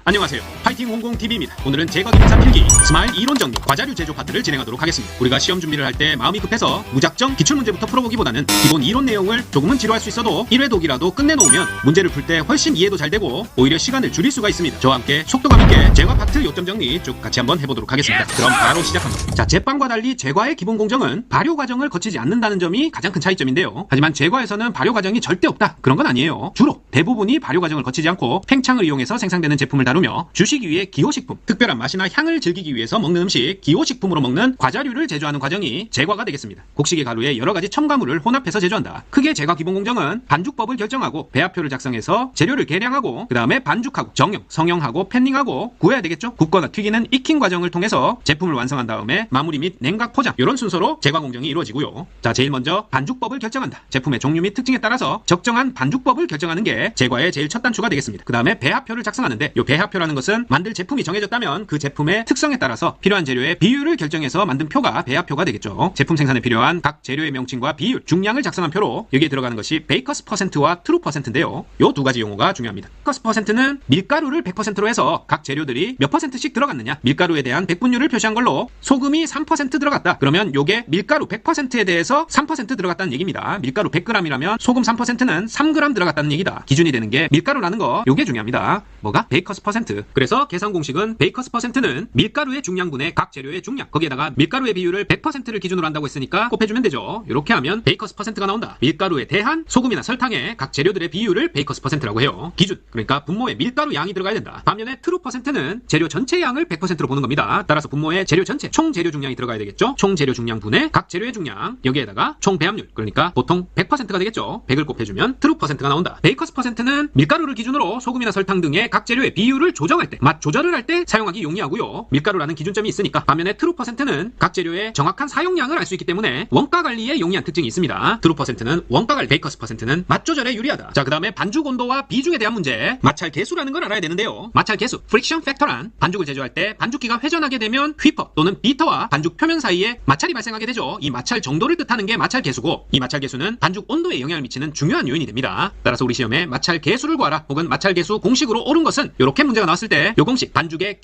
안녕하세요. 파이팅 홍공TV입니다. 오늘은 제거 기능사 필기 스마일 이론 정리 과자류 제조 파트를 진행하도록 하겠습니다. 우리가 시험 준비를 할 때 마음이 급해서 무작정 기출문제부터 풀어보기보다는 기본 이론 내용을 조금은 지루할 수 있어도 1회 독이라도 끝내놓으면 문제를 풀 때 훨씬 이해도 잘 되고 오히려 시간을 줄일 수가 있습니다. 저와 함께 속도감 있게 제과 파트 요점 정리 쭉 같이 한번 해보도록 하겠습니다. 그럼 바로 시작합니다. 자, 제빵과 달리 제과의 기본 공정은 발효 과정을 거치지 않는다는 점이 가장 큰 차이점인데요. 하지만 제과에서는 발효 과정이 절대 없다, 그런 건 아니에요. 주로 대부분이 발효 과정을 거치지 않고 팽창을 이용해서 생산되는 제품을 다루며 주시기 위해 기호식품, 특별한 맛이나 향을 즐기기 위해서 먹는 음식, 기호식품으로 먹는 과자류를 제조하는 과정이 제과가 되겠습니다. 곡식의 가루에 여러가지 첨가물을 혼합해서 제조한다. 크게 제과 기본 공정은 반죽법을 결정하고 배합표를 작성해서 재료를 계량하고 그 다음에 반죽하고 정형, 성형하고 팬닝하고 구워야 되겠죠? 굽거나 튀기는 익힌 과정을 통해서 제품을 완성한 다음에 마무리 및 냉각 포장, 이런 순서로 제과 공정이 이루어지고요. 자, 제일 먼저 반죽법을 결정한다. 제품의 종류 및 특징에 따라서 적정한 반죽법을 결정하는 게 제과의 제일 첫 단추가 되겠습니다. 그 다음에 배합표를 작성하는데, 이 배합표라는 것은 만들 제품이 정해졌다면 그 제품의 특성에 따라서 필요한 재료의 비율을 결정해서 만든 표가 배합표가 되겠죠. 제품 생산에 필요한 각 재료의 명칭과 비율, 중량을 작성한 표로 여기에 들어가는 것이 베이커스 퍼센트와 트루 퍼센트인데요. 요 두 가지 용어가 중요합니다. 베이커스 퍼센트는 밀가루를 100%로 해서 각 재료들이 몇 %씩 들어갔느냐, 밀가루에 대한 백분율을 표시한 걸로 소금이 3% 들어갔다, 그러면 요게 밀가루 100%에 대해서 3% 들어갔다는 얘기입니다. 밀가루 100g이라면 소금 3%는 3g 들어갔다는 얘기다. 기준이 되는 게 밀가루라는 거, 요게 중요합니다. 뭐가? 베이커스 퍼센트. 그래서 계산 공식은 베이커스 퍼센트는 밀가루의 중량분의 각 재료의 중량, 거기에다가 밀가루의 비율을 100%를 기준으로 한다고 했으니까 곱해주면 되죠. 이렇게 하면 베이커스 퍼센트가 나온다. 밀가루에 대한 소금이나 설탕의 각 재료들의 비율을 베이커스 퍼센트라고 해요. 기준, 그러니까 분모에 밀가루 양이 들어가야 된다. 반면에 트루 퍼센트는 재료 전체 양을 100%로 보는 겁니다. 따라서 분모에 재료 전체, 총 재료 중량이 들어가야 되겠죠. 총 재료 중량 분의 각 재료의 중량, 여기에다가 총 배합률, 그러니까 보통 100%가 되겠죠. 100을 곱해주면 트루 퍼센트가 나온다. 베이커스 퍼센트는 밀가루를 기준으로 소금이나 설탕 등의 각 재료의 비율을 조정할 때, 맛 조절을 할 때 사용하기 용이하고요. 밀가루라는 기준점이 있으니까. 반면에 트루 퍼센트는 각 재료의 정확한 사용량을 알 수 있기 때문에 원가 관리에 용이한 특징이 있습니다. 트루 퍼센트는 원가 관리, 베이커스 퍼센트는 맛 조절에 유리하다. 자, 그 다음에 반죽 온도와 비중에 대한 문제, 마찰 계수라는 걸 알아야 되는데요. 마찰 계수, 프릭션 팩터란 반죽을 제조할 때 반죽기가 회전하게 되면 휘퍼 또는 비터와 반죽 표면 사이에 마찰이 발생하게 되죠. 이 마찰 정도를 뜻하는 게 마찰 계수고, 이 마찰 계수는 반죽 온도에 영향을 미치는 중요한 요인이 됩니다. 따라서 우리 시험에 마찰 계수를 구하라 혹은 마찰 계수 공식으로 옳은 것은 이렇게 문제가 나왔을 때 요 공식, 반죽의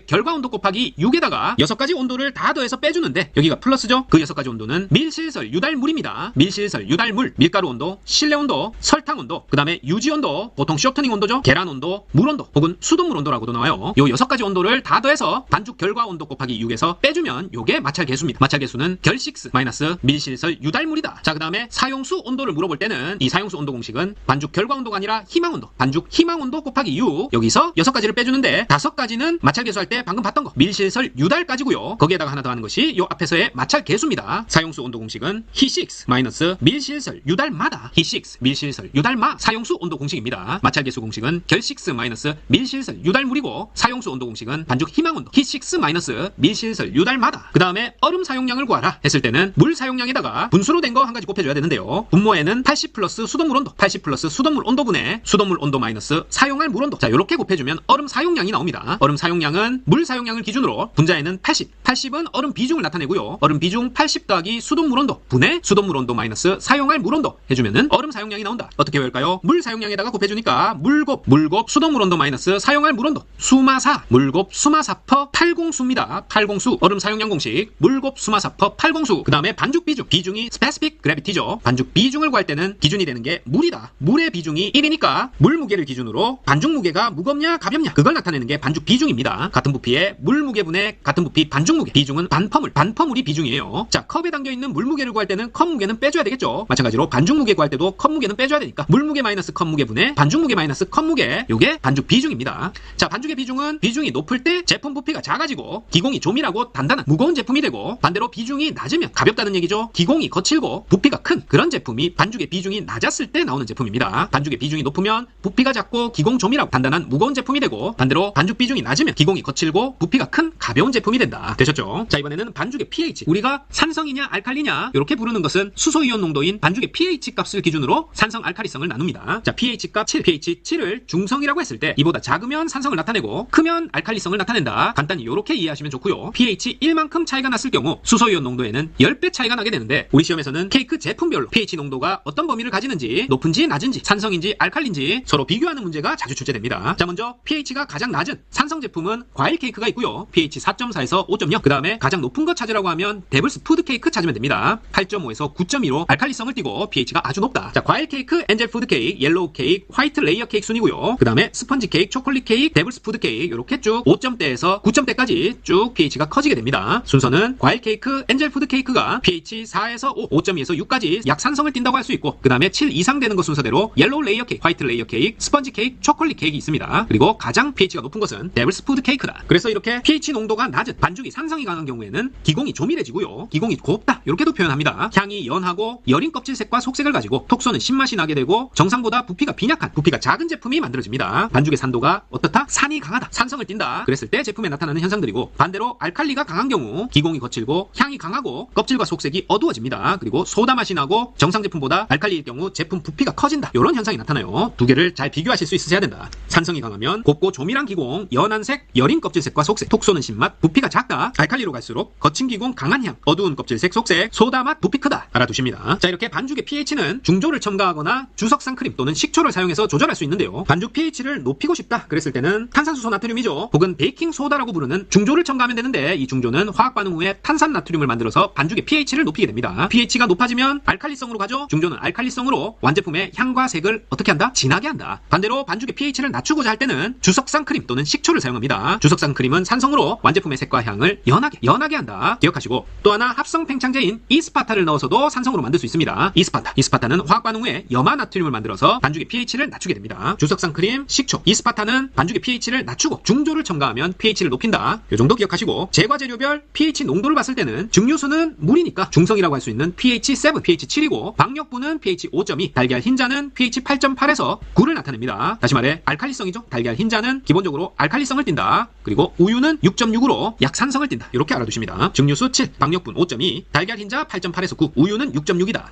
결과 온도 곱하기 6에다가 6가지 온도를 다 더해서 빼주는데, 여기가 플러스죠. 그 6가지 온도는 밀실설 유달물입니다. 밀실설 유달물, 밀가루 온도, 실내 온도, 설탕 온도, 그 다음에 유지 온도, 보통 쇼트닝 온도죠. 계란 온도, 물 온도 혹은 수돗물 온도라고도 나와요. 요 6가지 온도를 다 더해서 반죽 결과 온도 곱하기 6에서 빼주면 요게 마찰 계수입니다. 마찰 계수는 결식스 마이너스 밀실설 유달물이다. 자, 그 다음에 사용수 온도를 물어볼 때는 이 사용수 온도 공식은 반죽 결과 온도가 아니라 희망 온도, 반죽 희망 온도 곱하기 6, 여기서 6가지를 빼주는데 5가지는 마찰 계수할 때 방금 봤던 거 밀실설 유달까지고요. 거기에다가 하나 더 하는 것이 요 앞에서의 마찰 계수입니다. 사용수 온도 공식은 He6 마이너스 밀실설 유달마다, He6 밀실설 유달마 사용수 온도 공식입니다. 마찰 계수 공식은 결6 마이너스 밀실설 유달물이고, 사용수 온도 공식은 반죽 희망 온도 He6 마이너스 밀실설 유달마다. 그 다음에 얼음 사용량을 구하라 했을 때는 물 사용량에다가 분수로 된 거 한 가지 곱해줘야 되는데요. 분모에는 80 플러스 수돗물 온도, 80 플러스 수돗물 온도분의 수돗물 온도 마이너스 사용할 물 온도. 자, 요렇게 곱해주면 얼음 사용량이 나옵니다. 얼음 사용량은 물 사용량을 기준으로 분자에는 80은 얼음 비중을 나타내고요. 얼음 비중 80 더하기 수돗물 온도 분의 수돗물 온도 마이너스 사용할 물 온도 해주면은 얼음 사용량이 나온다. 어떻게 외울까요? 물 사용량에다가 곱해주니까 물곱 수돗물 온도 마이너스 사용할 물 온도, 수마사 물곱 수마사 퍼 80수입니다. 80수 얼음 사용량 공식, 물곱 수마사 퍼 80수. 그 다음에 반죽 비중이 스페시픽 그래비티죠. 반죽 비중을 구할 때는 기준이 되는 게 물이다. 물의 비중이 1이니까 물 무게를 기준으로 반죽 무게가 무겁냐 가볍냐, 그걸 나타내는 게 반죽 비중입니다. 같은 부피의 물 무게분의 같은 부피 반죽 무게, 비중은 반퍼물이 비중이에요. 자, 컵에 담겨있는 물 무게를 구할 때는 컵 무게는 빼줘야 되겠죠. 마찬가지로 반죽 무게 구할 때도 컵 무게는 빼줘야 되니까 물 무게 마이너스 컵 무게분의 반죽 무게 마이너스 컵 무게, 요게 반죽 비중입니다. 자, 반죽의 비중은 비중이 높을 때 제품 부피가 작아지고 기공이 조밀하고 단단한 무거운 제품이 되고, 반대로 비중이 낮으면 가볍다는 얘기죠. 기공이 거칠고 부피가 큰 그런 제품이 반죽의 비중이 낮았을 때 나오는 제품입니다. 반죽의 비중이 높으면 부피가 작고 기공 조밀하고 단단한 무거운 제품이 되고, 반대로 반죽 비중이 낮으면 기공이 거칠고 부피가 큰 가벼운 제품이 된다. 되셨죠? 자, 이번에는 반죽의 pH, 우리가 산성이냐 알칼리냐 이렇게 부르는 것은 수소이온 농도인 반죽의 pH 값을 기준으로 산성 알칼리성을 나눕니다. 자, pH 값 7, pH 7을 중성이라고 했을 때 이보다 작으면 산성을 나타내고 크면 알칼리성을 나타낸다. 간단히 이렇게 이해하시면 좋고요. pH 1만큼 차이가 났을 경우 수소이온 농도에는 10배 차이가 나게 되는데, 우리 시험에서는 케이크 제품별로 pH 농도가 어떤 범위를 가지는지, 높은지 낮은지, 산성인지 알칼리인지 서로 비교하는 문제가 자주 출제됩니다. 자, 먼저 먼저 pH가 가장 낮은 산성 제품은 과일 케이크가 있고요. pH 4.4에서 5.0. 그 다음에 가장 높은 거 찾으라고 하면 데블스 푸드 케이크 찾으면 됩니다. 8.5에서 9.2로 알칼리성을 띠고 pH가 아주 높다. 자, 과일 케이크, 엔젤 푸드 케이크, 옐로우 케이크, 화이트 레이어 케이크 순이고요. 그 다음에 스펀지 케이크, 초콜릿 케이크, 데블스 푸드 케이크 이렇게 쭉 5점대에서 9점대까지 쭉 pH가 커지게 됩니다. 순서는 과일 케이크, 엔젤 푸드 케이크가 pH 4에서 5, 5.2에서 6까지 약산성을 띈다고 할 수 있고, 그 다음에 7 이상 되는 것 순서대로 옐로우 레이어 케이크, 화이트 레이어 케이크, 스펀지 케이크, 초콜릿 케이크 있습니다. 그리고 가장 pH가 높은 것은 데블스 푸드 케이크다. 그래서 이렇게 pH 농도가 낮은 반죽이 산성이 강한 경우에는 기공이 조밀해지고요. 기공이 곱다 이렇게도 표현합니다. 향이 연하고 여린 껍질색과 속색을 가지고 톡 쏘는 신맛이 나게 되고, 정상보다 부피가 빈약한, 부피가 작은 제품이 만들어집니다. 반죽의 산도가 어떻다? 산이 강하다, 산성을 띈다. 그랬을 때 제품에 나타나는 현상들이고, 반대로 알칼리가 강한 경우 기공이 거칠고 향이 강하고 껍질과 속색이 어두워집니다. 그리고 소다 맛이 나고 정상 제품보다 알칼리일 경우 제품 부피가 커진다. 이런 현상이 나타나요. 두 개를 잘 비교하실 수 있으셔야 된다. 산성이 강하면 곱고 조밀한 기공, 연한 색, 여린 껍질색과 속색, 톡 쏘는 신맛, 부피가 작다. 알칼리로 갈수록 거친 기공, 강한 향, 어두운 껍질색, 속색, 소다 맛, 부피 크다. 알아두십니다. 자, 이렇게 반죽의 pH는 중조를 첨가하거나 주석산 크림 또는 식초를 사용해서 조절할 수 있는데요. 반죽 pH를 높이고 싶다 그랬을 때는 탄산수소 나트륨이죠. 혹은 베이킹 소다라고 부르는 중조를 첨가하면 되는데, 이 중조는 화학 반응 후에 탄산 나트륨을 만들어서 반죽의 pH를 높이게 됩니다. pH가 높아지면 알칼리성으로 가죠. 중조는 알칼리성으로 완제품의 향과 색을 어떻게 한다? 진하게 한다. 반대로 반죽의 pH를 낮추고자 할 때는 주석산 크림 또는 식초를 사용합니다. 주석산 크림은 산성으로 완제품의 색과 향을 연하게 한다. 기억하시고, 또 하나 합성 팽창제인 이스파타를 넣어서도 산성으로 만들 수 있습니다. 이스파타는 화학 반응 후에 염화 나트륨을 만들어서 반죽의 pH를 낮추게 됩니다. 주석산 크림, 식초, 이스파타는 반죽의 pH를 낮추고 중조를 첨가하면 pH를 높인다. 이 정도 기억하시고, 제과 재료별 pH 농도를 봤을 때는 증류수는 물이니까 중성이라고 할 수 있는 pH 7, pH 7이고, 박력분은 pH 5.2, 달걀 흰자는 pH 8.8에서 9를 나타냅니다. 다시 말해 알칼리성이죠. 달걀 흰자는 기본적으로 알칼리성을 띈다. 그리고 우유는 6.6으로 약산성을 띈다. 이렇게 알아두십니다. 증류수 7, 박력분 5.2, 달걀 흰자 8.8에서 9, 우유는 6.6이다.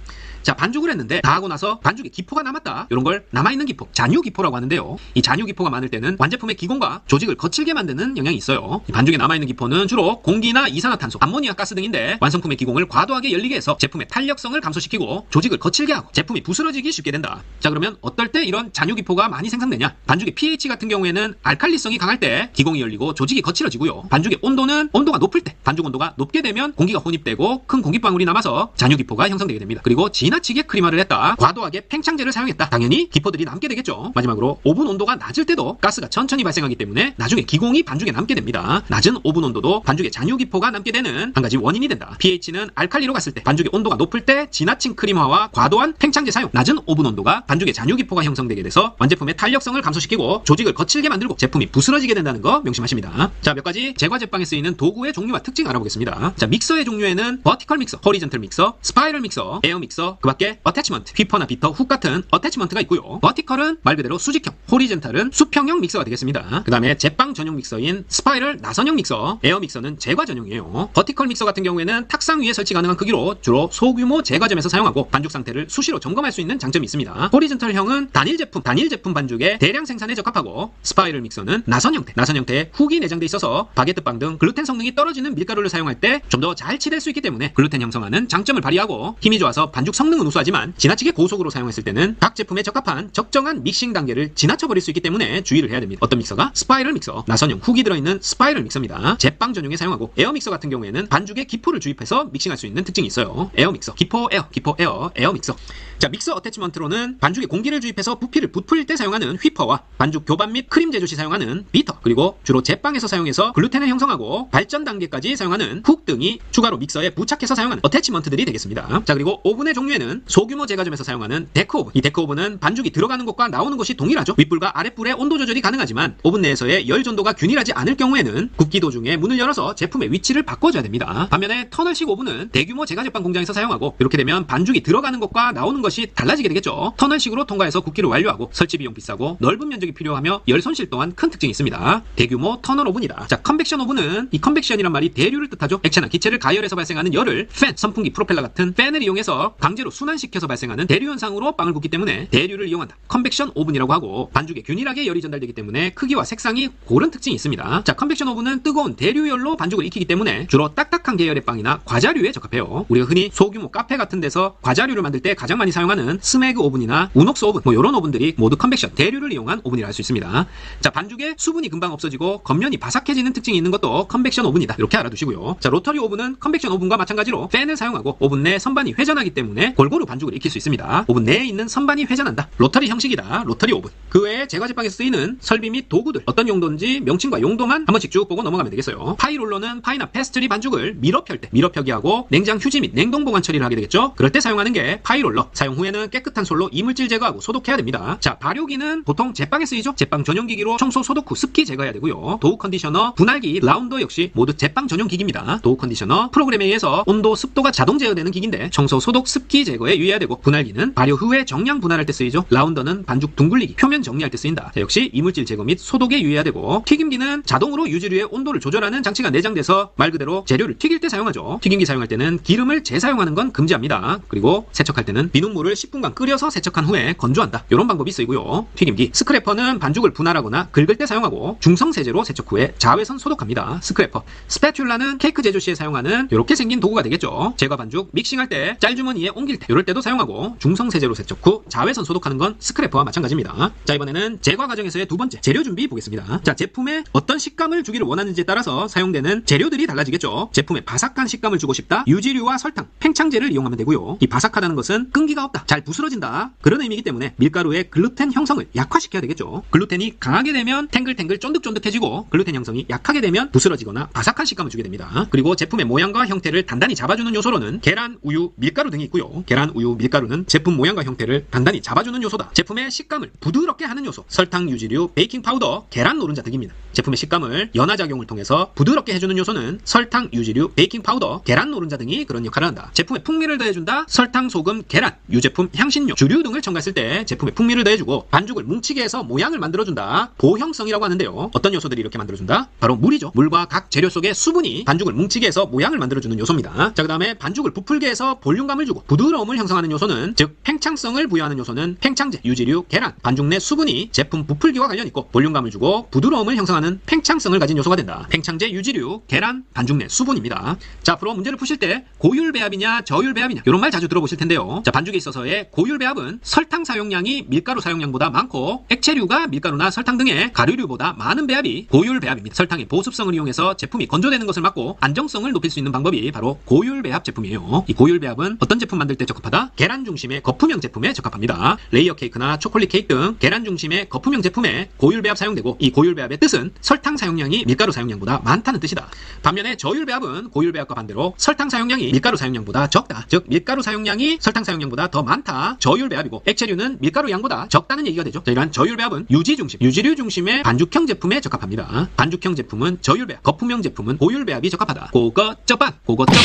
자, 반죽을 했는데 다 하고 나서 반죽에 기포가 남았다. 이런 걸 남아있는 기포, 잔유 기포라고 하는데요. 이 잔유 기포가 많을 때는 완제품의 기공과 조직을 거칠게 만드는 영향이 있어요. 이 반죽에 남아있는 기포는 주로 공기나 이산화탄소, 암모니아 가스 등인데, 완성품의 기공을 과도하게 열리게 해서 제품의 탄력성을 감소시키고 조직을 거칠게 하고 제품이 부스러지기 쉽게 된다. 자, 그러면 어떨 때 이런 잔유 기포가 많이 생성되냐? 반죽의 pH 같은 경우에는 알칼리성이 강할 때 기공이 열리고 조직이 거칠어지고요. 반죽의 온도가 높을 때, 반죽 온도가 높게 되면 공기가 혼입되고 큰 공기방울이 남아서 잔유 기포가 형성되게 됩니다. 그리고 지나치게 크림화를 했다, 과도하게 팽창제를 사용했다, 당연히 기포들이 남게 되겠죠. 마지막으로 오븐 온도가 낮을 때도 가스가 천천히 발생하기 때문에 나중에 기공이 반죽에 남게 됩니다. 낮은 오븐 온도도 반죽에 잔유 기포가 남게 되는 한 가지 원인이 된다. pH는 알칼리로 갔을 때, 반죽의 온도가 높을 때 지나친 크림화와 과도한 팽창제 사용, 낮은 오븐 온도가 반죽에 잔유 기포가 형성되게 돼서 완제품의 탄력성을 감소시키고 조직을 거칠게 만들고 제품이 부스러지게 된다는 거 명심하십니다. 자, 몇 가지 제과 제빵에 쓰이는 도구의 종류와 특징 알아보겠습니다. 자, 믹서의 종류에는 버티컬 믹서, 호리전털 믹서, 스파이럴 믹서, 에어 믹서, 그 밖에 어태치먼트, 휘퍼나 비터, 훅 같은 어태치먼트가 있고요. 버티컬은 말 그대로 수직형, 호리젠탈은 수평형 믹서가 되겠습니다. 그 다음에 제빵 전용 믹서인 스파이럴 나선형 믹서, 에어 믹서는 제과 전용이에요. 버티컬 믹서 같은 경우에는 탁상 위에 설치 가능한 크기로 주로 소규모 제과점에서 사용하고 반죽 상태를 수시로 점검할 수 있는 장점이 있습니다. 호리젠탈형은 단일 제품 반죽의 대량 생산에 적합하고, 스파이럴 믹서는 나선 형태의 훅이 내장돼 있어서 바게트빵 등 글루텐 성능이 떨어지는 밀가루를 사용할 때 좀 더 잘 치댈 수 있기 때문에 글루텐 형성하는 장점을 발휘하고, 힘이 좋아서 반죽 성능은 우수하지만 지나치게 고속으로 사용했을 때는 각 제품에 적합한 적정한 믹싱 단계를 지나쳐버릴 수 있기 때문에 주의를 해야 됩니다. 어떤 믹서가? 스파이럴 믹서, 나선형 훅이 들어있는 스파이럴 믹서입니다. 제빵 전용에 사용하고, 에어 믹서 같은 경우에는 반죽에 기포를 주입해서 믹싱할 수 있는 특징이 있어요. 에어 믹서, 기포 에어 믹서. 자, 믹서 어태치먼트로는 반죽에 공기를 주입해서 부피를 부풀릴 때 사용하는 휘퍼와 반죽 교반 및 크림 제조 시 사용하는 비터, 그리고 주로 제빵에서 사용해서 글루텐을 형성하고 발전 단계까지 사용하는 훅 등이 추가로 믹서에 부착해서 사용하는 어태치먼트들이 되겠습니다. 자, 그리고 오븐의 종류에는 소규모 제과점에서 사용하는 데크 오븐, 이 데크 오븐은 반죽이 들어가는 곳과 나오는 곳이 동일하죠. 윗불과 아랫불의 온도 조절이 가능하지만 오븐 내에서의 열 전도가 균일하지 않을 경우에는 굽기 도중에 문을 열어서 제품의 위치를 바꿔줘야 됩니다. 반면에 터널식 오븐은 대규모 제과 제빵 공장에서 사용하고, 이렇게 되면 반죽이 들어가는 곳과 나오는 것이 달라지게 되겠죠. 터널식으로 통과해서 굽기를 완료하고 설치 비용 비싸고 넓은 면적이 필요하며 열 손실 또한 큰 특징이 있습니다. 대규모 터널 오븐이다. 자, 컨벡션 오븐은, 이 컨벡션이란 말이 대류를 뜻하죠. 액체나 기체를 가열해서 발생하는 열을 팬, 선풍기, 프로펠러 같은 팬을 이용해서 강제로 순환시켜서 발생하는 대류 현상으로 빵을 굽기 때문에 대류를 이용한다. 컨벡션 오븐이라고 하고, 반죽에 균일하게 열이 전달되기 때문에 크기와 색상이 고른 특징이 있습니다. 자, 컨벡션 오븐은 뜨거운 대류열로 반죽을 익히기 때문에 주로 딱딱한 계열의 빵이나 과자류에 적합해요. 우리가 흔히 소규모 카페 같은 데서 과자류를 만들 때 가장 많이 사용하는 스매그 오븐이나 우녹스 오븐, 이런 오븐들이 모두 컨벡션, 대류를 이용한 오븐이라 할 수 있습니다. 있습니다. 자, 반죽에 수분이 금방 없어지고 겉면이 바삭해지는 특징이 있는 것도 컨벡션 오븐이다. 이렇게 알아두시고요. 자, 로터리 오븐은 컨벡션 오븐과 마찬가지로 팬을 사용하고 오븐 내 선반이 회전하기 때문에 골고루 반죽을 익힐 수 있습니다. 오븐 내에 있는 선반이 회전한다. 로터리 형식이다. 로터리 오븐. 그 외에 제과 제빵에서 쓰이는 설비 및 도구들, 어떤 용도인지 명칭과 용도만 한 번씩 쭉 보고 넘어가면 되겠어요. 파이롤러는 파이나 페스트리 반죽을 밀어 펼 때 밀어 펴기 하고 냉장 휴지 및 냉동 보관 처리를 하게 되겠죠. 그럴 때 사용하는 게 파이롤러. 사용 후에는 깨끗한 솔로 이물질 제거하고 소독해야 됩니다. 자, 발효기는 보통 제빵에 쓰이죠. 제빵 전용기기로 청소 소독 후 습기 제거해야 되고요. 도우 컨디셔너, 분할기, 라운더 역시 모두 제빵 전용 기기입니다. 도우 컨디셔너 프로그램에 의해서 온도, 습도가 자동 제어되는 기기인데 청소, 소독, 습기 제거에 유의해야 되고, 분할기는 발효 후에 정량 분할할 때 쓰이죠. 라운더는 반죽 둥글리기, 표면 정리할 때 쓰인다. 자, 역시 이물질 제거 및 소독에 유의해야 되고, 튀김기는 자동으로 유지류의 온도를 조절하는 장치가 내장돼서 말 그대로 재료를 튀길 때 사용하죠. 튀김기 사용할 때는 기름을 재사용하는 건 금지합니다. 그리고 세척할 때는 비눗물을 10분간 끓여서 세척한 후에 건조한다. 이런 방법이 쓰이고요. 튀김기. 스크래퍼는 반죽을 분할하거나 긁을 때 사용하고 중성 세제로 세척 후에 자외선 소독합니다. 스크래퍼. 스패츌라는 케이크 제조 시에 사용하는 이렇게 생긴 도구가 되겠죠. 제과 반죽 믹싱할 때 짤주머니에 옮길 때 이럴 때도 사용하고, 중성 세제로 세척 후 자외선 소독하는 건 스크래퍼와 마찬가지입니다. 자, 이번에는 제과 과정에서의 두 번째 재료 준비 보겠습니다. 자, 제품에 어떤 식감을 주기를 원하는지에 따라서 사용되는 재료들이 달라지겠죠. 제품에 바삭한 식감을 주고 싶다. 유지류와 설탕, 팽창제를 이용하면 되고요. 이 바삭하다는 것은 끈기가 없다, 잘 부스러진다, 그런 의미이기 때문에 밀가루의 글루텐 형성을 약화시켜야 되겠죠. 글루텐이 강하게 되면 탱글탱글 쫀득쫀득해지고, 글루텐 형성이 약하게 되면 부스러지거나 바삭한 식감을 주게 됩니다. 그리고 제품의 모양과 형태를 단단히 잡아주는 요소로는 계란, 우유, 밀가루 등이 있고요. 계란, 우유, 밀가루는 제품 모양과 형태를 단단히 잡아주는 요소다. 제품의 식감을 부드럽게 하는 요소, 설탕, 유지류, 베이킹 파우더, 계란 노른자 등입니다. 제품의 식감을 연화작용을 통해서 부드럽게 해주는 요소는 설탕, 유지류, 베이킹 파우더, 계란 노른자 등이 그런 역할을 한다. 제품에 풍미를 더해준다. 설탕, 소금, 계란, 유제품, 향신료, 주류 등을 첨가했을 때 제품에 풍미를 더해주고 반죽을 뭉치게 해서 모양을 만들어준다. 도형성이라고 하는데요. 어떤 요소들이 이렇게 만들어준다? 바로 물이죠. 물과 각 재료 속의 수분이 반죽을 뭉치게 해서 모양을 만들어주는 요소입니다. 자, 그 다음에 반죽을 부풀게 해서 볼륨감을 주고 부드러움을 형성하는 요소는, 즉 팽창성을 부여하는 요소는 팽창제, 유지류, 계란, 반죽 내 수분이 제품 부풀기와 관련 있고 볼륨감을 주고 부드러움을 형성하는 팽창성을 가진 요소가 된다. 팽창제, 유지류, 계란, 반죽 내 수분입니다. 자, 앞으로 문제를 푸실 때 고율 배합이냐 저율 배합이냐 이런 말 자주 들어보실 텐데요. 자, 반죽에 있어서의 고율 배합은 설탕 사용량이 밀가루 사용량보다 많고 액체류가 밀가루나 설탕 등의 가루류보다 많은 배합이 고율 배합입니다. 설탕의 보습성을 이용해서 제품이 건조되는 것을 막고 안정성을 높일 수 있는 방법이 바로 고율 배합 제품이에요. 이 고율 배합은 어떤 제품 만들 때 적합하다? 계란 중심의 거품형 제품에 적합합니다. 레이어 케이크나 초콜릿 케이크 등 계란 중심의 거품형 제품에 고율 배합 사용되고, 이 고율 배합의 뜻은 설탕 사용량이 밀가루 사용량보다 많다는 뜻이다. 반면에 저율 배합은 고율 배합과 반대로 설탕 사용량이 밀가루 사용량보다 적다, 즉 밀가루 사용량이 설탕 사용량보다 더 많다, 저율 배합이고, 액체류는 밀가루 양보다 적다는 얘기가 되죠. 자, 이러한 저율 배합은 유지 중심, 유지류 중심의 반죽형 제품에 적합합니다. 반죽형 제품은 저율 배합, 거품형 제품은 고율 배합이 적합하다. 고거 쩌반, 고거 쩌반,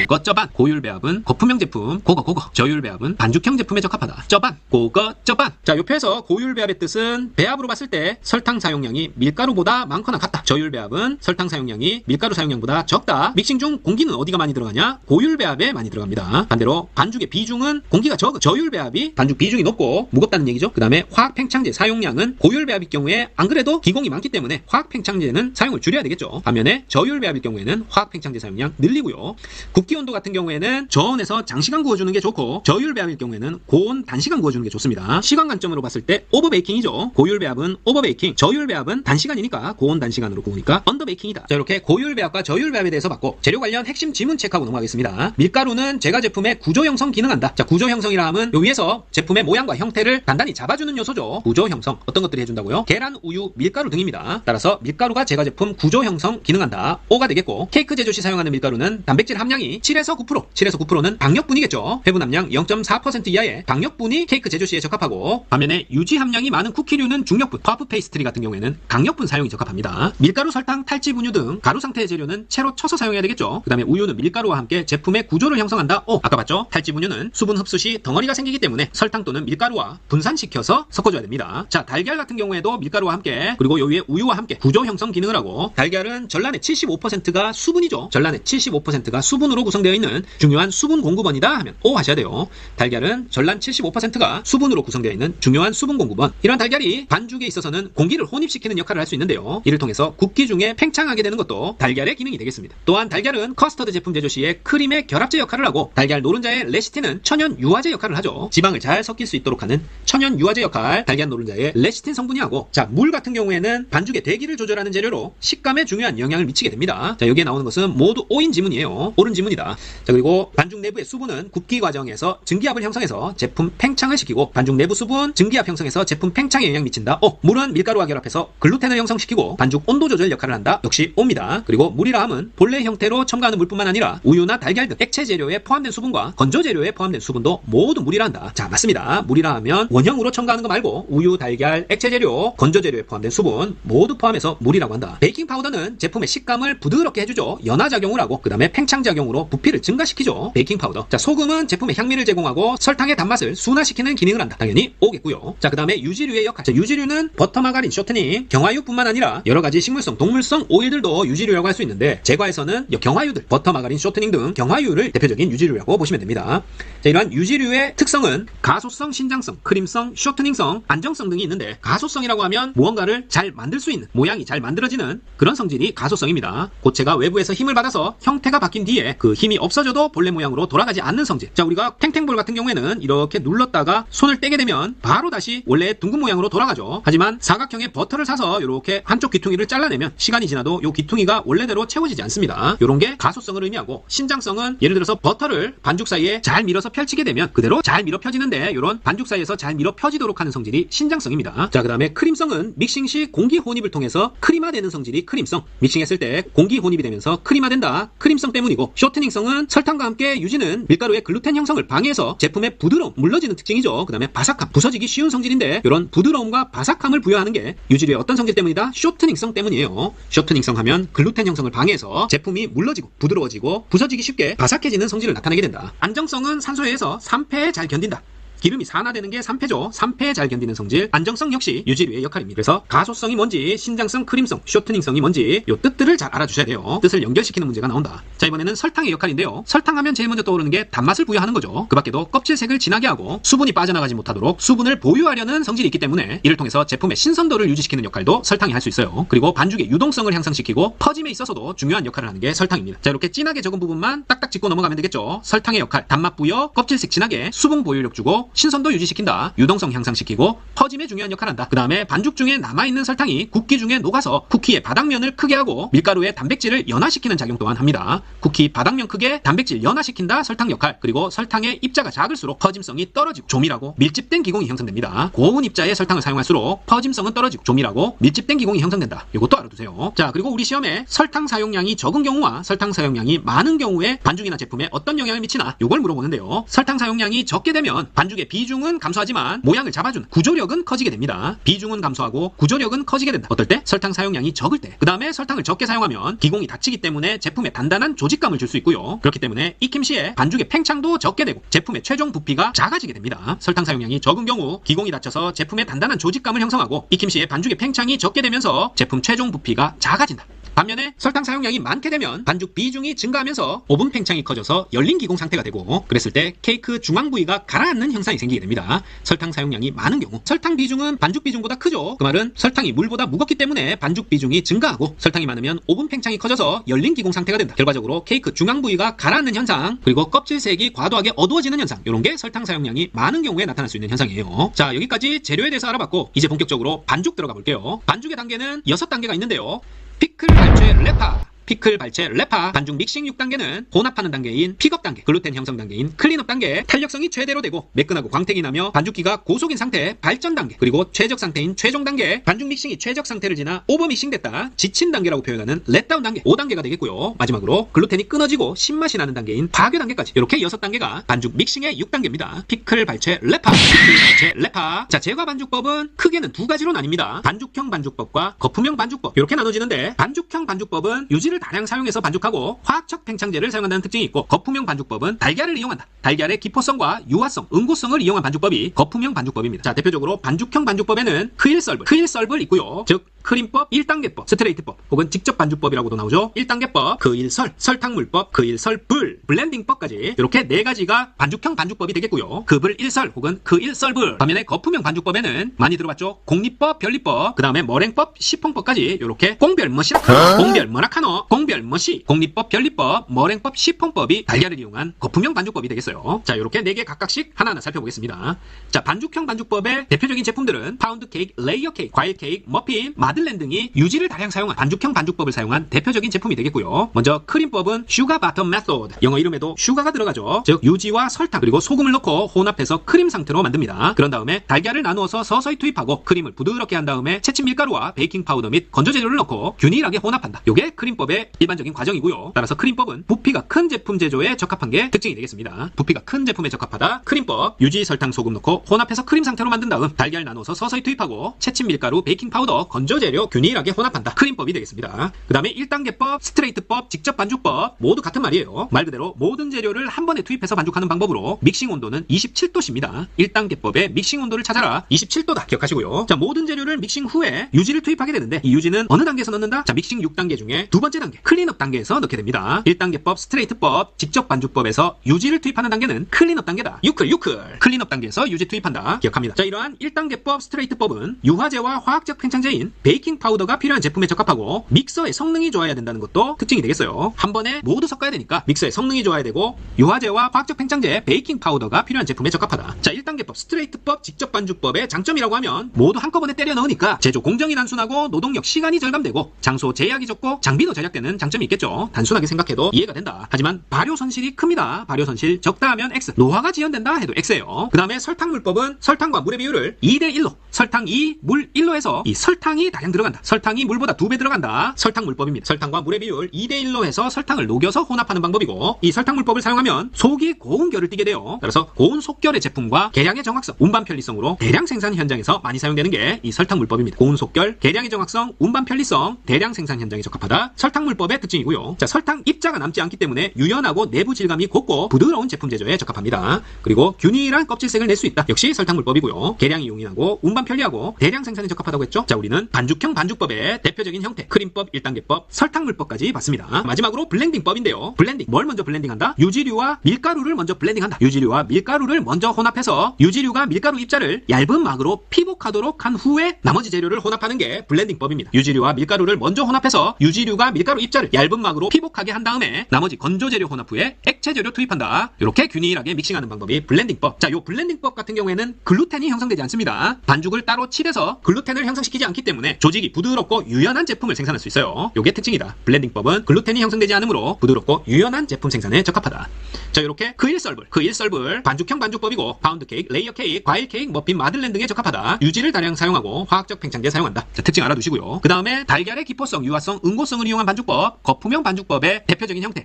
고거 쩌반. 고율 배합은 거품형 제품, 고거. 저율 배합은 반죽형 제품에 적합하다. 쩌반, 고거 쩌반. 자, 옆에서 고율 배합의 뜻은 배합으로 봤을 때 설탕 사용량이 밀가루보다 많거나 같다. 저율 배합은 설탕 사용량이 밀가루 사용량보다 적다. 믹싱 중 공기는 어디가 많이 들어가냐? 고율 배합에 많이 들어갑니다. 반대로 반죽의 비중은 공기가 적은 저율 배합이 반죽 비중이 높고 무겁다는 얘기죠. 그 다음에 화학 팽창제 사용량은 고율 배합일 경우에 안 그래도 기공이 많기 때문에 화학 팽창제는 사용을 줄여야 되겠죠. 반면에 저율 배합일 경우에는 화학 팽창제 사용량 늘리고요. 굽기 온도 같은 경우에는 저온에서 장시간 구워주는 게 좋고, 저율 배합일 경우에는 고온 단시간 구워주는 게 좋습니다. 시간 관점으로 봤을 때 오버베이킹이죠. 고율 배합은 오버베이킹, 저율 배합은 단시간이니까 고온 단시간으로 구우니까 언더베이킹이다. 자, 이렇게 고율 배합과 저율 배합에 대해서 봤고, 재료 관련 핵심 지문 체크하고 넘어가겠습니다. 밀가루는 제과 제품의 구조 형성 기능한다. 자, 구조 형성이라 하면 요 위에서 제품의 모양과 형태를 단단히 잡아주는 요소죠. 구조 형성. 어떤 것들이 해준다고요? 계란, 우유, 밀가루 등입니다. 따라서 밀가루가 제과 제품 구조 형성 기능한다. O가 되겠고, 케이크 제조 시 사용하는 밀가루는 단백질 함량이 7에서 9%, 7에서 9%는 박력분이겠죠. 회분 함량 0.4% 이하의 박력분이 케이크 제조 시에 적합하고, 반면에 유지 함량이 많은 쿠키류는 중력분, 퍼프 페이스트리 같은 경우에는 강력분 사용이 적합합니다. 밀가루, 설탕, 탈지 분유 등 가루 상태의 재료는 채로 쳐서 사용해야 되겠죠. 그 다음에 우유는 밀가루와 함께 제품의 구조를 형성한다. 아까 봤죠? 탈지 분유는 수분 흡수 시 덩어리가 생기기 때문에 설탕 또는 밀가루와 분산시켜서 섞어줘야 됩니다. 자, 달걀 같은 경우에도 밀가루와 함께, 그리고 요 위에 우유와 함께 구조 형성 기능을 하고, 달걀은 전란의 75%가 수분이죠. 전란의 75%가 수분으로 구성되어 있는 중요한 수분 공급원이다 하면 O 하셔야 돼요. 달걀은 전란 75%가 수분으로 구성되어 있는 중요한 수분 공급원. 이런 달걀이 반죽에 있어서는 공기를 혼입시키는 역할을 할 수 있는데요. 이를 통해서 굽기 중에 팽창하게 되는 것도 달걀의 기능이 되겠습니다. 또한 달걀은 커스터드 제품 제조 시에 크림의 결합제 역할을 하고, 달걀 노른자의 레시틴은 천연 유화제 역할을 하죠. 지방을 잘 섞일 수 있도록 하는 천연 유화제 역할, 달걀 노른자의 레시틴 성분이하고, 자, 물 같은 경우에는 반죽의 대기를 조절하는 재료로 식감에 중요한 영향을 미치게 됩니다. 자, 여기에 나오는 것은 모두 O인 지문이에요. 옳은 지문이다. 자, 그리고 반죽 내부의 수분은 굽기 과정에서 증기압을 형성해서 제품 팽창을 시키고, 반죽 내부 수분 증기압 형성해서 제품 팽창에 영향을 미친다. 물은 밀가루와 결합해서 글루텐을 형성시키고 반죽 온도 조절 역할을 한다. 역시 O입니다. 그리고 물이라 함은 본래 형태로 첨가하는 물뿐만 아니라 우유나 달걀 등 액체 재료에 포함된 수분과 건조 재료에 포함된 수분도 모두 물이라 한다. 자, 맞습니다. 물이라 하면 원형으로 첨가하는 거 말고 우유, 달걀, 액체 재료, 건조 재료에 포함된 수분 모두 포함해서 물이라고 한다. 베이킹 파우더는 제품의 식감을 부드럽게 해주죠. 연화작용을 하고 그 다음에 팽창작용으로 부피를 증가시키죠. 베이킹 파우더. 자, 소금은 제품의 향미를 제공하고 설탕의 단맛을 순화시키는 기능을 한다. 당연히 O겠고요. 자, 그 다음에 유지류의 역할. 자, 유지류는 버터, 마가린, 쇼트닝, 경화유뿐만 아니라 여러가지 식물성, 동물성 오일들도 유지류라고 할 수 있는데, 제과에서는 경화유들, 버터, 마가린, 쇼트닝 등 경화유를 대표적인 유지류라고 보시면 됩니다. 자, 이러한 유지류의 특성은 가소성, 신장성, 크림성, 쇼트닝성, 안정성 등이 있는데, 가소성이라고 하면 무언가를 잘 만들 수 있는, 모양이 잘 만들어지는 그런 성질이 가소성입니다. 고체가 외부에서 힘을 받아서 형태가 바뀐 뒤에 그 힘이 없어져도 본래 모양으로 돌아가지 않는 성질. 자, 우리가 탱탱볼 같은 경우에는 이렇게 눌렀다가 손을 떼게 되면 바로 다시 원래 둥근 모양으로 돌아가죠. 하지만 사각형의 버터를 사서 이렇게 한쪽 귀퉁이를 잘라내면 시간이 지나도 이 귀퉁이가 원래대로 채워지지 않습니다. 이런 게 가소성을 의미하고, 신장성은 예를 들어서 버터를 반죽 사이에 잘 밀어서 펼치게 되면 그대로 잘 밀어 펴지는데, 이런 반죽 사이에서 잘 밀어 펴지도록 하는 성질이 신장성입니다. 자, 그 다음에 크림성은 믹싱 시 공기 혼입을 통해서 크림화되는 성질이 크림성. 믹싱했을 때 공기 혼입이 되면서 크림화된다. 크림성 때문이고, 쇼트닝성은 설탕과 함께 유지는 밀가루의 글루텐 형성을 방해해서 제품의 부드러움, 물러지는 특징이죠. 그 다음에 바삭함, 부서지기 쉬운 성질인데, 이런 부드러움과 바삭함을 부여하는 게 유지류의 어떤 성질 때문이다? 쇼트닝성 때문이에요. 쇼트닝성 하면 글루텐 형성을 방해해서 제품이 물러지고 부드러워지고 부서지기 쉽게 바삭해지는 성질을 나타내게 된다. 안정성은 산소에서 산패에 잘 견딘다. 기름이 산화되는 게 산패죠. 산패에 잘 견디는 성질. 안정성 역시 유지류의 역할입니다. 그래서 가소성이 뭔지, 신장성, 크림성, 쇼트닝성이 뭔지 요 뜻들을 잘 알아주셔야 돼요. 뜻을 연결시키는 문제가 나온다. 자, 이번에는 설탕의 역할인데요. 설탕하면 제일 먼저 떠오르는 게 단맛을 부여하는 거죠. 그 밖에도 껍질색을 진하게 하고 수분이 빠져나가지 못하도록 수분을 보유하려는 성질이 있기 때문에, 이를 통해서 제품의 신선도를 유지시키는 역할도 설탕이 할 수 있어요. 그리고 반죽의 유동성을 향상시키고 퍼짐에 있어서도 중요한 역할을 하는 게 설탕입니다. 자, 이렇게 진하게 적은 부분만 딱딱 짚고 넘어가면 되겠죠. 설탕의 역할, 단맛 부여, 껍질색 진하게, 수분 보유력 주고 신선도 유지시킨다. 유동성 향상시키고 퍼짐에 중요한 역할을 한다. 그 다음에 반죽 중에 남아있는 설탕이 쿠키 중에 녹아서 쿠키의 바닥면을 크게 하고 밀가루의 단백질을 연화시키는 작용 또한 합니다. 쿠키 바닥면 크게 단백질 연화시킨다. 설탕 역할. 그리고 설탕의 입자가 작을수록 퍼짐성이 떨어지고 조밀하고 밀집된 기공이 형성됩니다. 고운 입자의 설탕을 사용할수록 퍼짐성은 떨어지고 조밀하고 밀집된 기공이 형성된다. 이것도 알아두세요. 자, 그리고 우리 시험에 설탕 사용량이 적은 경우와 설탕 사용량이 많은 경우에 반죽이나 제품에 어떤 영향을 미치나 이걸 물어보는데요. 설탕 사용량이 적게 되면 반죽의 비중은 감소하지만 모양을 잡아주는 구조력은 커지게 됩니다. 비중은 감소하고 구조력은 커지게 된다. 어떨 때? 설탕 사용량이 적을 때. 그 다음에 설탕을 적게 사용하면 기공이 닫히기 때문에 제품에 단단한 조직감을 줄 수 있고요. 그렇기 때문에 익힘 시에 반죽의 팽창도 적게 되고 제품의 최종 부피가 작아지게 됩니다. 설탕 사용량이 적은 경우 기공이 닫혀서 제품의 단단한 조직감을 형성하고, 익힘 시에 반죽의 팽창이 적게 되면서 제품 최종 부피가 작아진다. 반면에 설탕 사용량이 많게 되면 반죽 비중이 증가하면서 오븐 팽창이 커져서 열린 기공 상태가 되고, 그랬을 때 케이크 중앙 부위가 가라앉는 현상이 생기게 됩니다. 설탕 사용량이 많은 경우. 설탕 비중은 반죽 비중보다 크죠. 그 말은 설탕이 물보다 무겁기 때문에 반죽 비중이 증가하고, 설탕이 많으면 오븐 팽창이 커져서 열린 기공 상태가 된다. 결과적으로 케이크 중앙 부위가 가라앉는 현상, 그리고 껍질색이 과도하게 어두워지는 현상, 이런 게 설탕 사용량이 많은 경우에 나타날 수 있는 현상이에요. 자, 여기까지 재료에 대해서 알아봤고, 이제 본격적으로 반죽 들어가 볼게요. 반죽의 단계는 6단계가 있는데요. 피클, 발효, 래파. 피클, 발체, 래파. 반죽 믹싱 6단계는 혼합하는 단계인 픽업 단계, 글루텐 형성 단계인 클린업 단계, 탄력성이 최대로 되고 매끈하고 광택이 나며 반죽기가 고속인 상태, 발전 단계, 그리고 최적 상태인 최종 단계, 반죽 믹싱이 최적 상태를 지나 오버 믹싱 됐다, 지친 단계라고 표현하는 렛다운 단계, 5단계가 되겠고요. 마지막으로 글루텐이 끊어지고 신맛이 나는 단계인 파괴 단계까지, 이렇게 6단계가 반죽 믹싱의 6단계입니다. 피클, 발체, 래파. 피클, 발체, 래파. 자, 제과 반죽법은 크게는 두 가지로 나뉩니다. 반죽형 반죽법과 거품형 반죽법, 이렇게 나눠지는데, 반죽형 반죽법은 유지를 다량 사용해서 반죽하고 화학적 팽창제를 사용한다는 특징이 있고, 거품형 반죽법은 달걀을 이용한다. 달걀의 기포성과 유화성, 응고성을 이용한 반죽법이 거품형 반죽법입니다. 자, 대표적으로 반죽형 반죽법에는 크일썰블 있고요. 즉 크림법, 1단계법, 스트레이트법, 혹은 직접 반주법이라고도 나오죠. 1단계법, 그일설, 설탕물법, 그일설불, 블렌딩법까지 이렇게 4가지가 반죽형 반죽법이 되겠고요. 그불일설 혹은 그일설불. 반면에 거품형 반죽법에는 많이 들어봤죠. 공리법, 변리법, 그 다음에 머랭법, 시펑법까지 이렇게 공별머시라카노, 공별머라카노, 공별머시, 공리법, 변리법, 머랭법, 시펑법이 달걀을 이용한 거품형 반죽법이 되겠어요. 자, 이렇게 4개 각각씩 하나하나 살펴보겠습니다. 자, 반죽형 반죽법의 대표적인 제품들은 파운드 케이크, 레이어 케이크, 과일 케이크, 머핀, 마들렌 등이 유지를 다량 사용한 반죽형 반죽법을 사용한 대표적인 제품이 되겠고요. 먼저 크림법은 슈가 바텀 메소드, 영어 이름에도 슈가가 들어가죠. 즉 유지와 설탕 그리고 소금을 넣고 혼합해서 크림 상태로 만듭니다. 그런 다음에 달걀을 나누어서 서서히 투입하고 크림을 부드럽게 한 다음에 채친 밀가루와 베이킹 파우더 및 건조 재료를 넣고 균일하게 혼합한다. 이게 크림법의 일반적인 과정이고요. 따라서 크림법은 부피가 큰 제품 제조에 적합한 게 특징이 되겠습니다. 부피가 큰 제품에 적합하다. 크림법, 유지, 설탕, 소금 넣고 혼합해서 크림 상태로 만든 다음 달걀 나누어서 서서히 투입하고 채친 밀가루, 베이킹 파우더, 건조 재료 균일하게 혼합한다. 크림법이 되겠습니다. 그 다음에 1단계법, 스트레이트법, 직접 반죽법 모두 같은 말이에요. 말 그대로 모든 재료를 한 번에 투입해서 반죽하는 방법으로 믹싱 온도는 27도씨입니다. 1단계법의 믹싱 온도를 찾아라. 27도다. 기억하시고요. 자, 모든 재료를 믹싱 후에 유지를 투입하게 되는데 이 유지는 어느 단계에서 넣는다? 자, 믹싱 6단계 중에 두 번째 단계, 클린업 단계에서 넣게 됩니다. 1단계법, 스트레이트법, 직접 반죽법에서 유지를 투입하는 단계는 클린업 단계다. 유클. 클린업 단계에서 유지 투입한다. 기억합니다. 자, 이러한 1단계법, 스트레이트법은 유화제와 화학적 팽창제인 베이킹 파우더가 필요한 제품에 적합하고 믹서의 성능이 좋아야 된다는 것도 특징이 되겠어요. 한 번에 모두 섞어야 되니까 믹서의 성능이 좋아야 되고 유화제와 화학적 팽창제, 베이킹 파우더가 필요한 제품에 적합하다. 자, 1단계법, 스트레이트법, 직접 반죽법의 장점이라고 하면 모두 한꺼번에 때려 넣으니까 제조 공정이 단순하고 노동력, 시간이 절감되고 장소 제약이 적고 장비도 절약되는 장점이 있겠죠. 단순하게 생각해도 이해가 된다. 하지만 발효 손실이 큽니다. 발효 손실 적다 하면 X, 노화가 지연된다 해도 X예요. 그 다음에 설탕물법은 설탕과 물의 비율을 2대1로, 설탕 2, 물 1로 해서 이 설탕이 다량 들어간다. 설탕이 물보다 2배 들어간다. 설탕물법입니다. 설탕과 물의 비율 2대1로 해서 설탕을 녹여서 혼합하는 방법이고, 이 설탕물법을 사용하면 속이 고운 결을 띠게 돼요. 따라서 고운 속결의 제품과 계량의 정확성, 운반 편리성으로 대량 생산 현장에서 많이 사용되는 게 이 설탕물법입니다. 고운 속결, 계량의 정확성, 운반 편리성, 대량 생산 현장에 적합하다. 설탕물법의 특징이고요. 자, 설탕 입자가 남지 않기 때문에 유연하고 내부 질감이 곱고 부드러운 제품 제조에 적합합니다. 그리고 균일한 껍질색을 낼 수 있다. 역시 설탕물법이고요. 계량이 용이하고 운반 편리하고 대량 생산에 적합하다고 했죠. 자, 우리는 반죽형 반죽법의 대표적인 형태 크림법, 1단계법, 설탕물법까지 봤습니다. 마지막으로 블렌딩법인데요. 블렌딩, 뭘 먼저 블렌딩한다? 유지류와 밀가루를 먼저 블렌딩한다. 유지류와 밀가루를 먼저 혼합해서 유지류가 밀가루 입자를 얇은 막으로 피복하도록 한 후에 나머지 재료를 혼합하는 게 블렌딩법입니다. 유지류와 밀가루를 먼저 혼합해서 유지류가 밀가루 입자를 얇은 막으로 피복하게 한 다음에 나머지 건조 재료 혼합 후에 액체 재료 투입한다. 이렇게 균일하게 믹싱하는 방법이 블렌딩법. 자, 요 블렌딩법 같은 경우에는 글루텐이 형성되지 않습니다. 반죽을 따로 칠해서 글루텐을 형성시키지 않기 때문에 조직이 부드럽고 유연한 제품을 생산할 수 있어요. 요게 특징이다. 블렌딩법은 글루텐이 형성되지 않으므로 부드럽고 유연한 제품 생산에 적합하다. 자, 이렇게 그일설불 반죽형 반죽법이고 파운드 케이크, 레이어 케이크, 과일 케이크, 머핀, 마들렌 등에 적합하다. 유지를 다량 사용하고 화학적 팽창제 사용한다. 자, 특징 알아두시고요. 그 다음에 달걀의 기포성, 유화성, 응고성을 이용한 반죽법, 거품형 반죽법의 대표적인 형태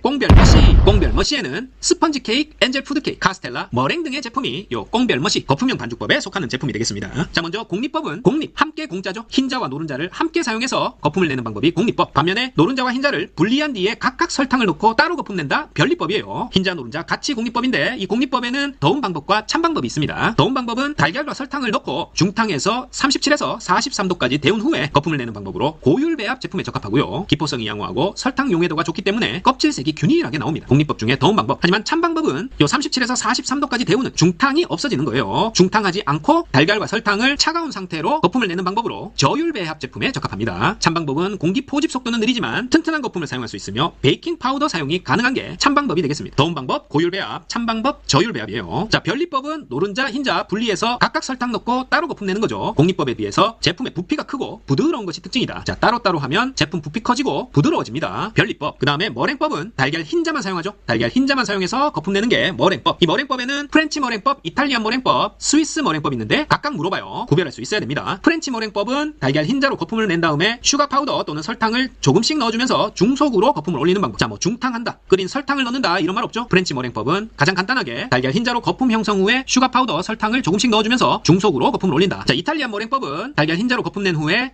꽁별머시에는 스펀지 케이크, 엔젤 푸드 케이크, 카스텔라, 머랭 등의 제품이 요 꽁별머시 거품형 반죽법에 속하는 제품이 되겠습니다. 자, 먼저 공립법은 공립, 함께 공자죠. 흰자와 노른자를 함께 사용해서 거품을 내는 방법이 공립법. 반면에 노른자와 흰자를 분리한 뒤에 각각 설탕을 넣고 따로 거품낸다. 변리법이에요. 흰자, 노른자 같이 공립법인데 이 공립법에는 더운 방법과 찬 방법이 있습니다. 더운 방법은 달걀과 설탕을 넣고 중탕에서 37에서 43도까지 데운 후에 거품을 내는 방법으로 고율 배합 제품에 적합하고요. 기포성이 양호하고 설탕 용해도가 좋기 때문에 껍질색이 균일하게 나옵니다. 공립법 중에 더운 방법. 하지만 찬 방법은 요 37에서 43도까지 데우는 중탕이 없어지는 거예요. 중탕하지 않고 달걀과 설탕을 차가운 상태로 거품을 내는 방법으로 저율 배합 제품에 적합합니다. 찬 방법은 공기 포집 속도는 느리지만 튼튼한 거품을 사용할 수 있으며 베이킹 파우더 사용이 가능한 게 찬 방법이 되겠습니다. 더운 방법 고율 배합, 찬 방법 저율 배합이에요. 자, 변리법은 노른자, 흰자 분리해서 각각 설탕 넣고 따로 거품 내는 거죠. 공립법에 비해서 제품의 부피가 크고 부드러운 것이 특징이다. 자, 따로따로 하면 제품 부피 커지고 부드러워집니다. 변리법. 그 다음에 머랭법은 달걀 흰자만 사용하죠. 달걀 흰자만 사용해서 거품 내는 게 머랭법. 이 머랭법에는 프렌치 머랭법, 이탈리안 머랭법, 스위스 머랭법이 있는데 각각 물어봐요. 구별할 수 있어야 됩니다. 프렌치 머랭법은 달걀 흰자로 거품을 낸 다음에 슈가 파우더 또는 설탕을 조금씩 넣어주면서 중속으로 거품을 올리는 방법. 자, 뭐 중탕한다, 끓인 설탕을 넣는다 이런 말 없죠. 프렌치 머랭법은 가장 간단하게 달걀 흰자로 거품 형성 후에 슈가 파우더, 설탕을 조금씩 넣어주면서 중속으로 거품을 올린다. 자, 이탈리안 머랭법은 달걀 흰자로 거품 낸 후에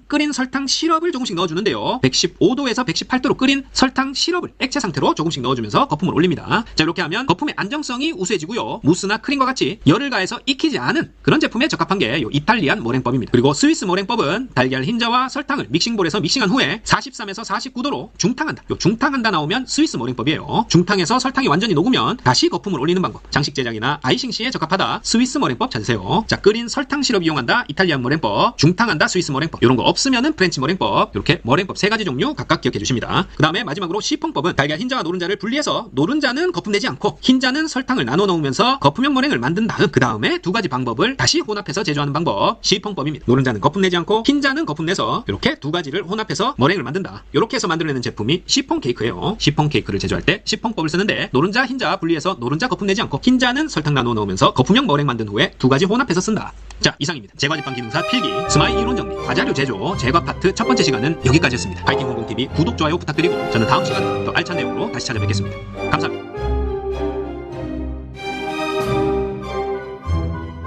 끓인 설탕 시럽을 조금씩 넣어주는데요. 115도에서 118도로 끓인 설탕 시럽을 액체 상태로 조금씩 넣어주면서 거품을 올립니다. 자, 이렇게 하면 거품의 안정성이 우수해지고요. 무스나 크림과 같이 열을 가해서 익히지 않은 그런 제품에 적합한 게 이 이탈리안 머랭법입니다. 그리고 스위스 머랭법은 시간은 달걀 흰자와 설탕을 믹싱볼에서 믹싱한 후에 43에서 49도로 중탕한다. 요 중탕한다 나오면 스위스 머랭법이에요. 중탕에서 설탕이 완전히 녹으면 다시 거품을 올리는 방법. 장식 제작이나 아이싱 시에 적합하다. 스위스 머랭법 찾으세요. 자, 끓인 설탕 시럽 이용한다. 이탈리안 머랭법. 중탕한다. 스위스 머랭법. 이런 거 없으면은 프렌치 머랭법. 이렇게 머랭법 3가지 종류 각각 기억해 주십니다. 그 다음에 마지막으로 시펑법은 달걀 흰자와 노른자를 분리해서 노른자는 거품 내지 않고 흰자는 설탕을 나눠 넣으면서 거품형 머랭을 만든 다음 그 다음에 2가지 방법을 다시 혼합해서 제조하는 방법. 시펑법입니다. 노른자는 거품 내지 않고 흰자는 거품 내서 이렇게 2가지를 혼합해서 머랭을 만든다. 이렇게 해서 만들어내는 제품이 시펑 케이크예요. 시펑 케이크를 제조할 때 시펑법을 쓰는데 노른자, 흰자 분리해서 노른자 거품 내지 않고 흰자는 설탕 나눠 넣으면서 거품형 머랭 만든 후에 2가지 혼합해서 쓴다. 자, 이상입니다. 제과제빵 기능사 필기 스마일 이론 정리 과자류 제조 제과 파트 첫 번째 시간은 여기까지였습니다. 파이팅 공공TV 구독, 좋아요 부탁드리고 저는 다음 시간에 더 알찬 내용으로 다시 찾아뵙겠습니다. 감사합니다.